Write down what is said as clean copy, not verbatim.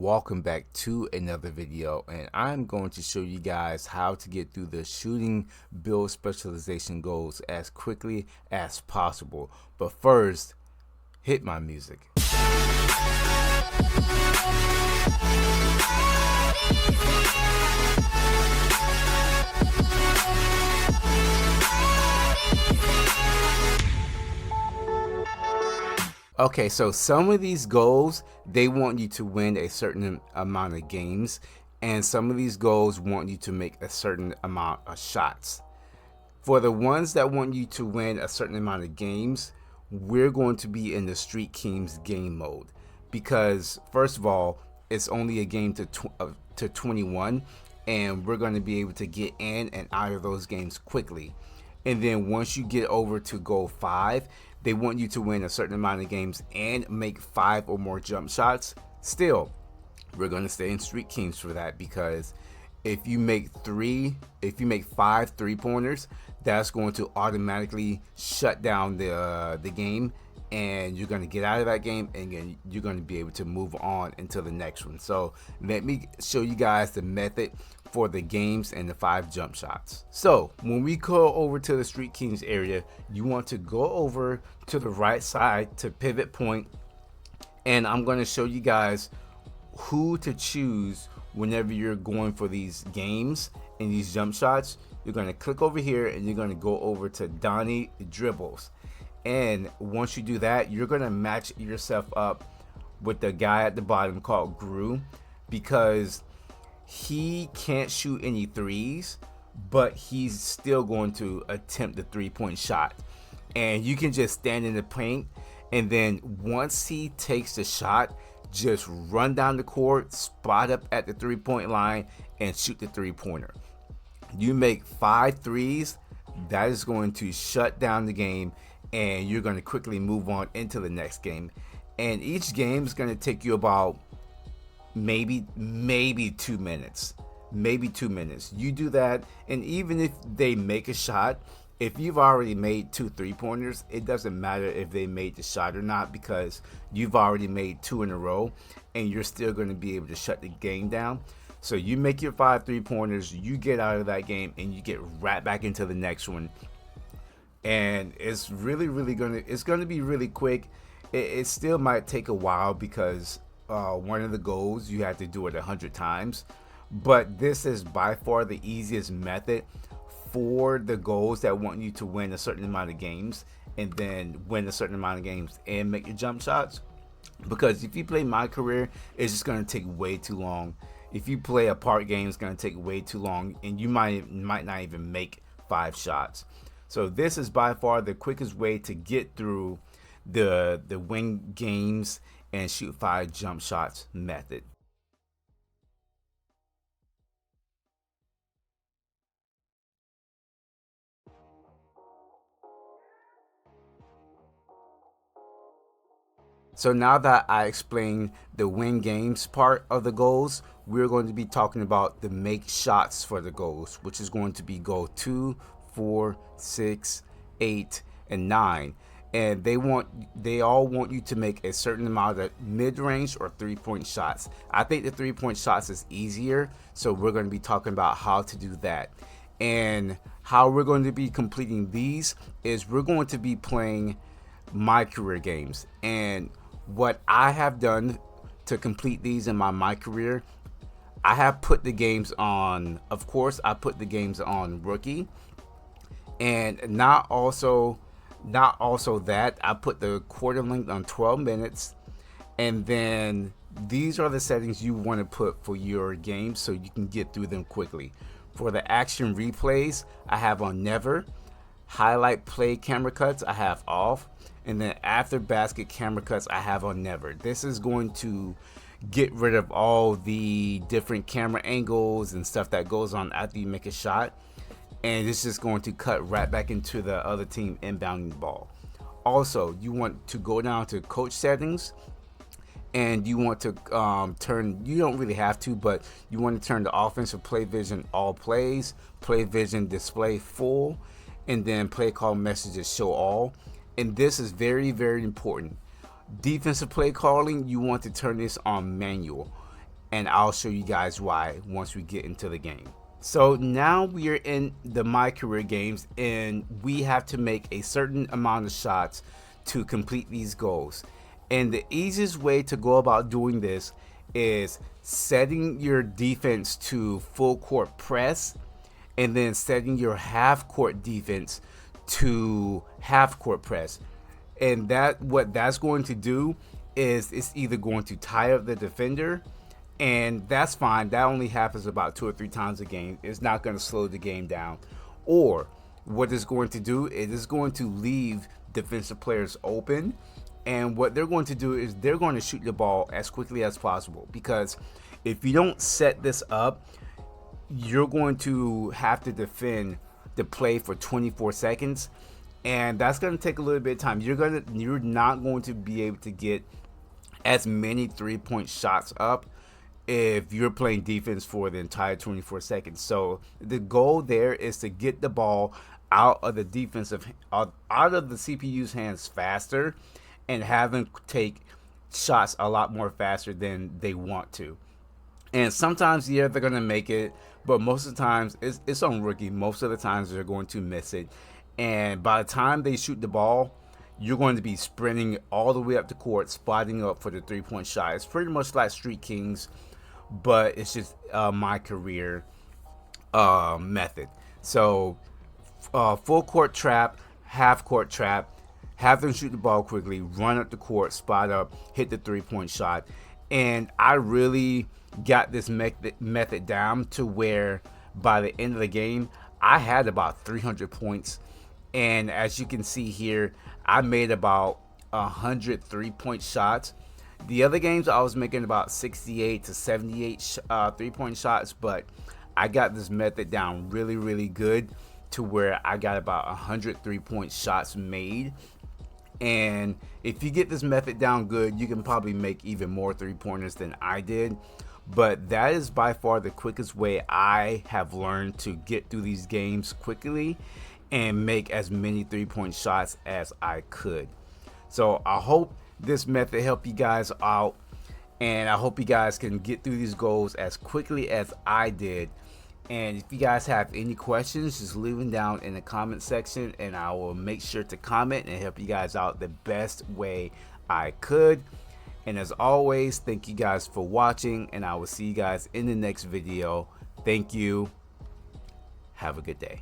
welcome back to another video, and I'm going to show you guys how to get through the shooting build specialization goals as quickly as possible. But first, hit my music. Okay, so some of these goals, they want you to win a certain amount of games, and some of these goals want you to make a certain amount of shots. For the ones that want you to win a certain amount of games, we're going to be in the Street Kings game mode, because first of all, it's only a game to 21, and we're going to be able to get in and out of those games quickly. And then once you get over to goal 5, they want you to win a certain amount of games and make 5 or more jump shots. Still, we're going to stay in Street Kings for that, because if you make 5 3-pointers, that's going to automatically shut down the game, and you're going to get out of that game, and you're going to be able to move on into the next one. So let me show you guys the method for the games and the 5 jump shots. So when we go over to the Street Kings area, you want to go over to the right side to pivot point, and I'm going to show you guys who to choose whenever you're going for these games and these jump shots. You're going to click over here and you're going to go over to Donnie Dribbles, and once you do that, you're going to match yourself up with the guy at the bottom called Gru, because he can't shoot any threes, but he's still going to attempt the 3-point shot. And you can just stand in the paint, and then once he takes the shot, just run down the court, spot up at the 3-point line, and shoot the 3-pointer. You make 5 threes, that is going to shut down the game, and you're going to quickly move on into the next game. And each game is going to take you about maybe 2 minutes. You do that, and even if they make a shot, if you've already made 2 3-pointers, it doesn't matter if they made the shot or not, because you've already made 2 in a row, and you're still going to be able to shut the game down. So you make your 5 3-pointers, you get out of that game, and you get right back into the next one. And it's really gonna be really quick. It still might take a while, because one of the goals you have to do it 100 times, but this is by far the easiest method for the goals that want you to win a certain amount of games, and then win a certain amount of games and make your jump shots. Because if you play My Career, it's just going to take way too long. If you play a part game, it's going to take way too long, and you might not even make 5 shots. So this is by far the quickest way to get through the win games and shoot 5 jump shots method. So now that I explained the win games part of the goals, we're going to be talking about the make shots for the goals, which is going to be goal 2, 4, 6, 8, and 9. And they all want you to make a certain amount of mid-range or 3-point shots. I think the 3-point shots is easier, so we're going to be talking about how to do that. And how we're going to be completing these is we're going to be playing My Career games. And what I have done to complete these in my career, I have put the games on, of course, I put the games on rookie, and not also that, I put the quarter length on 12 minutes, and then these are the settings you want to put for your games so you can get through them quickly. For the action replays, I have on never. Highlight play camera cuts, I have off. And then after basket camera cuts, I have on never. This is going to get rid of all the different camera angles and stuff that goes on after you make a shot, and it's just going to cut right back into the other team inbounding the ball. Also, you want to go down to coach settings, and you want to turn, you don't really have to, but you want to turn the offensive play vision all plays, play vision display full, and then play call messages show all. And this is very important. Defensive play calling, you want to turn this on manual. and I'll show you guys why once we get into the game. So now we are in the My Career games, and we have to make a certain amount of shots to complete these goals. And the easiest way to go about doing this is setting your defense to full court press, and then setting your half court defense to half court press. And that what that's going to do is it's either going to tie up the defender, and that's fine. That only happens about 2 or 3 times a game. It's not going to slow the game down. Or what it's going to do, it is going to leave defensive players open. And what they're going to do is they're going to shoot the ball as quickly as possible. Because if you don't set this up, you're going to have to defend the play for 24 seconds. And that's going to take a little bit of time. You're not going to be able to get as many 3-point shots up if you're playing defense for the entire 24 seconds. So the goal there is to get the ball out of the CPU's hands faster, and have them take shots a lot more faster than they want to. And sometimes, yeah, they're gonna make it, but most of the times it's on rookie. Most of the times they're going to miss it, and by the time they shoot the ball, you're going to be sprinting all the way up the court, spotting up for the 3-point shot. It's pretty much like Street Kings, but it's just My Career method. So full court trap, half court trap, have them shoot the ball quickly, run up the court, spot up, hit the 3-point shot. And I really got this method down to where by the end of the game, I had about 300 points. And as you can see here, I made about 100 3-point shots. The other games, I was making about 68 to 78 3-point shots, but I got this method down really, really good to where I got about 100 3-point shots made. And if you get this method down good, you can probably make even more 3-pointers than I did. But that is by far the quickest way I have learned to get through these games quickly and make as many 3-point shots as I could. So I hope this method helped you guys out, and I hope you guys can get through these goals as quickly as I did. And if you guys have any questions, just leave them down in the comment section, and I will make sure to comment and help you guys out the best way I could. And as always, thank you guys for watching, and I will see you guys in the next video. Thank you. Have a good day.